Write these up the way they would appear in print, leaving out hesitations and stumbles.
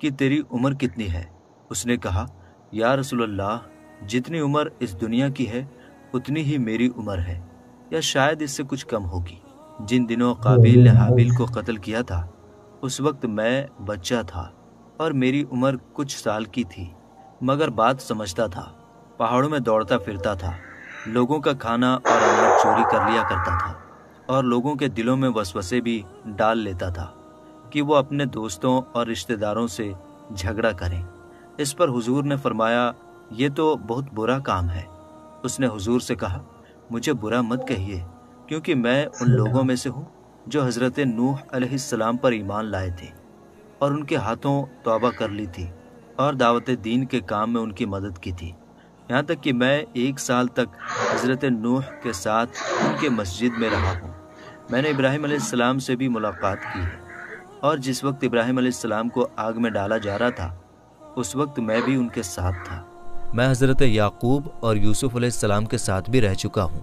کہ تیری عمر کتنی ہے؟ اس نے کہا یا رسول اللہ، جتنی عمر اس دنیا کی ہے اتنی ہی میری عمر ہے، یا شاید اس سے کچھ کم ہوگی۔ جن دنوں قابیل نے حابیل کو قتل کیا تھا اس وقت میں بچہ تھا اور میری عمر کچھ سال کی تھی، مگر بات سمجھتا تھا، پہاڑوں میں دوڑتا پھرتا تھا، لوگوں کا کھانا اور اناج چوری کر لیا کرتا تھا، اور لوگوں کے دلوں میں وسوسے بھی ڈال لیتا تھا کہ وہ اپنے دوستوں اور رشتہ داروں سے جھگڑا کریں۔ اس پر حضور نے فرمایا یہ تو بہت برا کام ہے۔ اس نے حضور سے کہا مجھے برا مت کہیے، کیونکہ میں ان لوگوں میں سے ہوں جو حضرت نوح علیہ السلام پر ایمان لائے تھے اور ان کے ہاتھوں توبہ کر لی تھی اور دعوت دین کے کام میں ان کی مدد کی تھی، یہاں تک کہ میں 1 سال تک حضرت نوح کے ساتھ ان کے مسجد میں رہا ہوں۔ میں نے ابراہیم علیہ السلام سے بھی ملاقات کی ہے، اور جس وقت ابراہیم علیہ السلام کو آگ میں ڈالا جا رہا تھا اس وقت میں بھی ان کے ساتھ تھا۔ میں حضرت یعقوب اور یوسف علیہ السلام کے ساتھ بھی رہ چکا ہوں،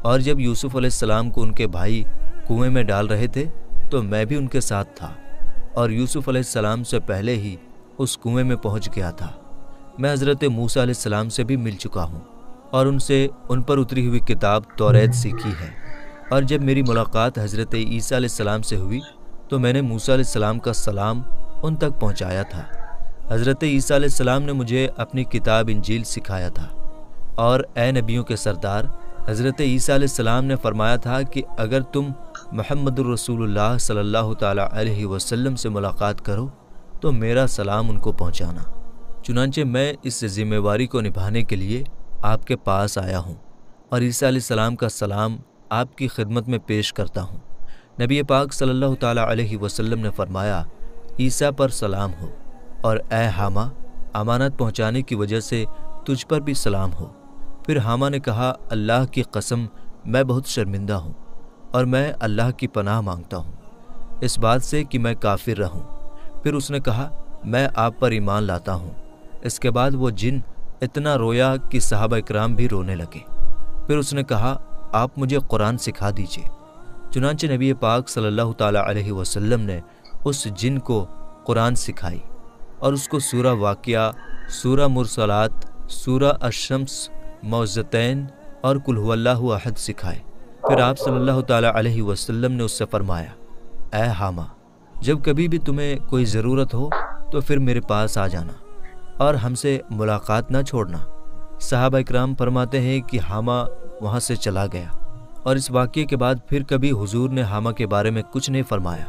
اور جب یوسف علیہ السلام کو ان کے بھائی کنویں میں ڈال رہے تھے تو میں بھی ان کے ساتھ تھا، اور یوسف علیہ السلام سے پہلے ہی اس کنویں میں پہنچ گیا تھا۔ میں حضرت موسیٰ علیہ السلام سے بھی مل چکا ہوں اور ان سے ان پر اتری ہوئی کتاب توریت سیکھی ہے، اور جب میری ملاقات حضرت عیسیٰ علیہ السلام سے ہوئی تو میں نے موسیٰ علیہ السلام کا سلام ان تک پہنچایا تھا۔ حضرت عیسیٰ علیہ السلام نے مجھے اپنی کتاب انجیل سکھایا تھا، اور اے نبیوں کے سردار، حضرت عیسیٰ علیہ السلام نے فرمایا تھا کہ اگر تم محمد الرسول اللہ صلی اللہ تعالیٰ علیہ وسلم سے ملاقات کرو تو میرا سلام ان کو پہنچانا۔ چنانچہ میں اس ذمہ داری کو نبھانے کے لیے آپ کے پاس آیا ہوں اور عیسیٰ علیہ السلام کا سلام آپ کی خدمت میں پیش کرتا ہوں۔ نبی پاک صلی اللہ تعالیٰ علیہ وسلم نے فرمایا عیسیٰ پر سلام ہو، اور اے حامہ، امانت پہنچانے کی وجہ سے تجھ پر بھی سلام ہو۔ پھر حامہ نے کہا اللہ کی قسم میں بہت شرمندہ ہوں اور میں اللہ کی پناہ مانگتا ہوں اس بات سے کہ میں کافر رہوں۔ پھر اس نے کہا میں آپ پر ایمان لاتا ہوں۔ اس کے بعد وہ جن اتنا رویا کہ صحابہ اکرام بھی رونے لگے۔ پھر اس نے کہا آپ مجھے قرآن سکھا دیجئے۔ چنانچہ نبی پاک صلی اللہ تعالیٰ علیہ وسلم نے اس جن کو قرآن سکھائی اور اس کو سورہ واقعہ، سورہ مرسلات، سورہ الشمس، موعظتین اور قل هو اللہ احد سکھائے۔ پھر آپ صلی اللہ تعالیٰ علیہ وسلم نے اس سے فرمایا اے حامہ، جب کبھی بھی تمہیں کوئی ضرورت ہو تو پھر میرے پاس آ جانا اور ہم سے ملاقات نہ چھوڑنا۔ صحابہ اکرام فرماتے ہیں کہ حامہ وہاں سے چلا گیا، اور اس واقعے کے بعد پھر کبھی حضور نے حامہ کے بارے میں کچھ نہیں فرمایا،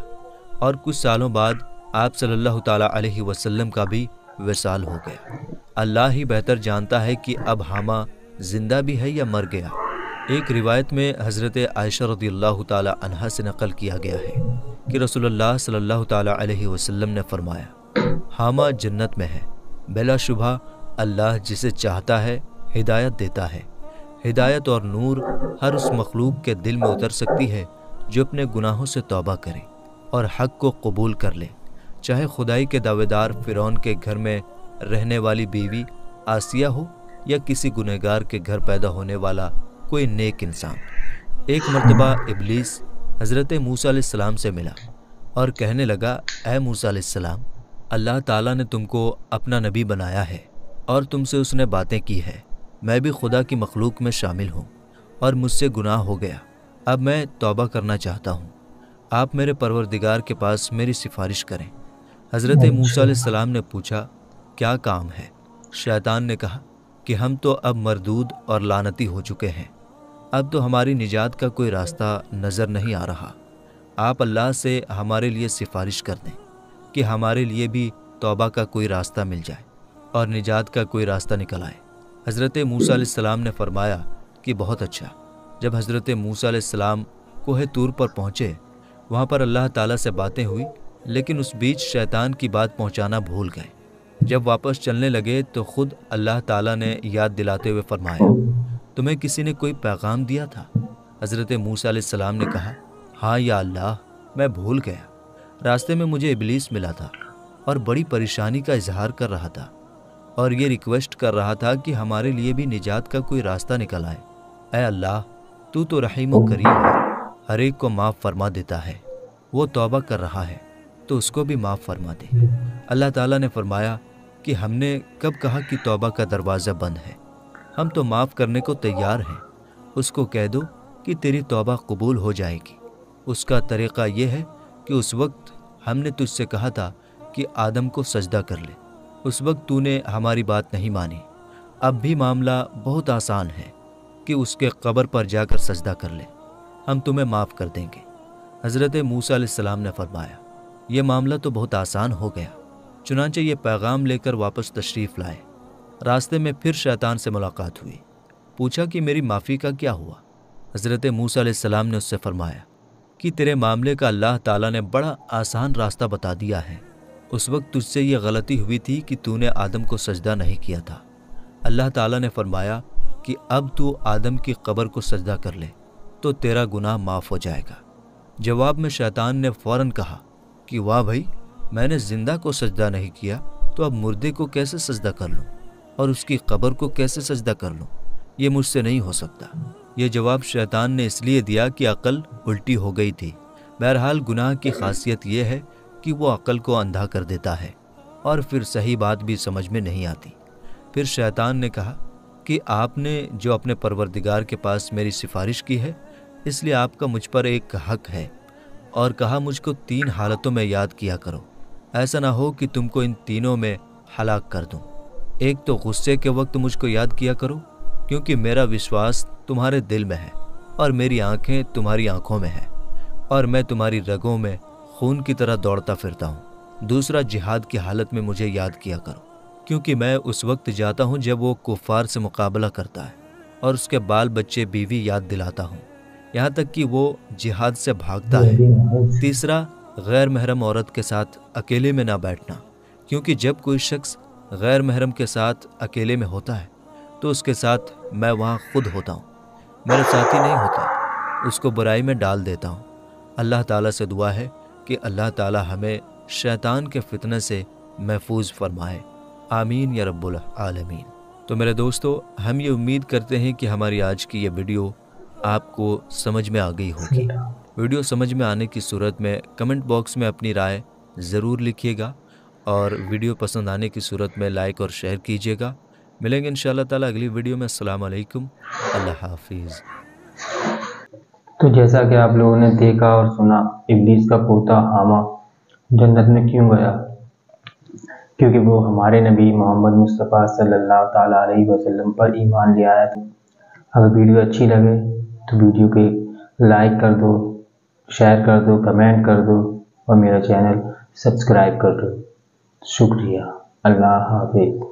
اور کچھ سالوں بعد آپ صلی اللہ تعالیٰ علیہ وسلم کا بھی وصال ہو گیا۔ اللہ ہی بہتر جانتا ہے کہ اب حامہ زندہ بھی ہے یا مر گیا۔ ایک روایت میں حضرت عائشہ رضی اللہ تعالیٰ عنہا سے نقل کیا گیا ہے کہ رسول اللہ صلی اللہ تعالیٰ علیہ وسلم نے فرمایا حامہ جنت میں ہے، بلا شبہ اللہ جسے چاہتا ہے ہدایت دیتا ہے۔ ہدایت اور نور ہر اس مخلوق کے دل میں اتر سکتی ہے جو اپنے گناہوں سے توبہ کرے اور حق کو قبول کر لے، چاہے خدائی کے دعوے دار فرعون کے گھر میں رہنے والی بیوی آسیہ ہو یا کسی گنہگار کے گھر پیدا ہونے والا کوئی نیک انسان۔ ایک مرتبہ ابلیس حضرت موسیٰ علیہ السلام سے ملا اور کہنے لگا اے موسیٰ علیہ السلام، اللہ تعالیٰ نے تم کو اپنا نبی بنایا ہے اور تم سے اس نے باتیں کی ہے، میں بھی خدا کی مخلوق میں شامل ہوں اور مجھ سے گناہ ہو گیا، اب میں توبہ کرنا چاہتا ہوں، آپ میرے پروردگار کے پاس میری سفارش کریں۔ حضرت موسیٰ علیہ السلام نے پوچھا کیا کام ہے؟ شیطان نے کہا کہ ہم تو اب مردود اور لعنتی ہو چکے ہیں، اب تو ہماری نجات کا کوئی راستہ نظر نہیں آ رہا، آپ اللہ سے ہمارے لیے سفارش کر دیں کہ ہمارے لیے بھی توبہ کا کوئی راستہ مل جائے اور نجات کا کوئی راستہ نکل آئے۔ حضرت موسیٰ علیہ السلام نے فرمایا کہ بہت اچھا۔ جب حضرت موسیٰ علیہ السلام کوہ طور پر پہنچے، وہاں پر اللہ تعالیٰ سے باتیں ہوئی، لیکن اس بیچ شیطان کی بات پہنچانا بھول گئے۔ جب واپس چلنے لگے تو خود اللہ تعالیٰ نے یاد دلاتے ہوئے فرمایا تمہیں کسی نے کوئی پیغام دیا تھا؟ حضرت موسیٰ علیہ السلام نے کہا ہاں یا اللہ، میں بھول گیا، راستے میں مجھے ابلیس ملا تھا اور بڑی پریشانی کا اظہار کر رہا تھا اور یہ ریکویسٹ کر رہا تھا کہ ہمارے لیے بھی نجات کا کوئی راستہ نکل آئے۔ اے اللہ، تو رحیم و کریم ہے، ہر ایک کو معاف فرما دیتا ہے، وہ توبہ کر رہا ہے تو اس کو بھی معاف فرما دے۔ اللہ تعالیٰ نے فرمایا کہ ہم نے کب کہا کہ توبہ کا دروازہ بند ہے، ہم تو معاف کرنے کو تیار ہیں۔ اس کو کہہ دو کہ تیری توبہ قبول ہو جائے گی۔ اس کا طریقہ یہ ہے کہ اس وقت ہم نے تجھ سے کہا تھا کہ آدم کو سجدہ کر لے، اس وقت تو نے ہماری بات نہیں مانی۔ اب بھی معاملہ بہت آسان ہے کہ اس کے قبر پر جا کر سجدہ کر لے، ہم تمہیں معاف کر دیں گے۔ حضرت موسیٰ علیہ السلام نے فرمایا یہ معاملہ تو بہت آسان ہو گیا، چنانچہ یہ پیغام لے کر واپس تشریف لائے۔ راستے میں پھر شیطان سے ملاقات ہوئی، پوچھا کہ میری معافی کا کیا ہوا؟ حضرت موسیٰ علیہ السلام نے اس سے فرمایا کہ تیرے معاملے کا اللہ تعالیٰ نے بڑا آسان راستہ بتا دیا ہے۔ اس وقت تجھ سے یہ غلطی ہوئی تھی کہ تو نے آدم کو سجدہ نہیں کیا تھا۔ اللہ تعالیٰ نے فرمایا کہ اب تو آدم کی قبر کو سجدہ کر لے تو تیرا گناہ معاف ہو جائے گا۔ جواب میں شیطان نے فوراً کہا کہ واہ بھائی، میں نے زندہ کو سجدہ نہیں کیا تو اب مردے کو کیسے سجدہ کر لوں اور اس کی قبر کو کیسے سجدہ کر لوں؟ یہ مجھ سے نہیں ہو سکتا۔ یہ جواب شیطان نے اس لیے دیا کہ عقل الٹی ہو گئی تھی۔ بہرحال گناہ کی خاصیت یہ ہے کہ وہ عقل کو اندھا کر دیتا ہے اور پھر صحیح بات بھی سمجھ میں نہیں آتی۔ پھر شیطان نے کہا کہ آپ نے جو اپنے پروردگار کے پاس میری سفارش کی ہے، اس لیے آپ کا مجھ پر ایک حق ہے، اور کہا مجھ کو 3 حالتوں میں یاد کیا کرو، ایسا نہ ہو کہ تم کو ان تینوں میں ہلاک کر دوں۔ ایک تو غصے کے وقت مجھ کو یاد کیا کرو، کیونکہ میرا وشواس تمہارے دل میں ہے اور میری آنکھیں تمہاری آنکھوں میں ہیں اور میں تمہاری رگوں میں خون کی طرح دوڑتا پھرتا ہوں۔ دوسرا، جہاد کی حالت میں مجھے یاد کیا کرو، کیونکہ میں اس وقت جاتا ہوں جب وہ کفار سے مقابلہ کرتا ہے اور اس کے بال بچے بیوی یاد دلاتا ہوں، یہاں تک کہ وہ جہاد سے بھاگتا ہے۔ تیسرا، غیر محرم عورت کے ساتھ اکیلے میں نہ بیٹھنا، کیونکہ جب کوئی شخص غیر محرم کے ساتھ اکیلے میں ہوتا ہے تو اس کے ساتھ میں وہاں خود ہوتا ہوں، میرے ساتھی نہیں ہوتا، اس کو برائی میں ڈال دیتا ہوں۔ اللہ تعالیٰ سے دعا ہے کہ اللہ تعالیٰ ہمیں شیطان کے فتنے سے محفوظ فرمائے، آمین یا رب العالمین۔ تو میرے دوستو، ہم یہ امید کرتے ہیں کہ ہماری آج کی یہ ویڈیو آپ کو سمجھ میں آ گئی ہوگی۔ ویڈیو سمجھ میں آنے کی صورت میں کمنٹ باکس میں اپنی رائے ضرور لکھیے گا، اور ویڈیو پسند آنے کی صورت میں لائک اور شیئر کیجیے گا۔ ملیں گے انشاءاللہ تعالیٰ اگلی ویڈیو میں۔ السلام علیکم، اللہ حافظ۔ تو جیسا کہ آپ لوگوں نے دیکھا اور سنا، ابلیس کا پوتا حامہ جنت میں کیوں گیا؟ کیونکہ وہ ہمارے نبی محمد مصطفیٰ صلی اللہ تعالیٰ علیہ وسلم پر ایمان لے آیا تھا۔ اگر ویڈیو اچھی لگے تو ویڈیو کے لائک کر دو، شیئر کر دو، کمنٹ کر دو اور میرا چینل سبسکرائب کر دو۔ شکریہ، اللہ حافظ۔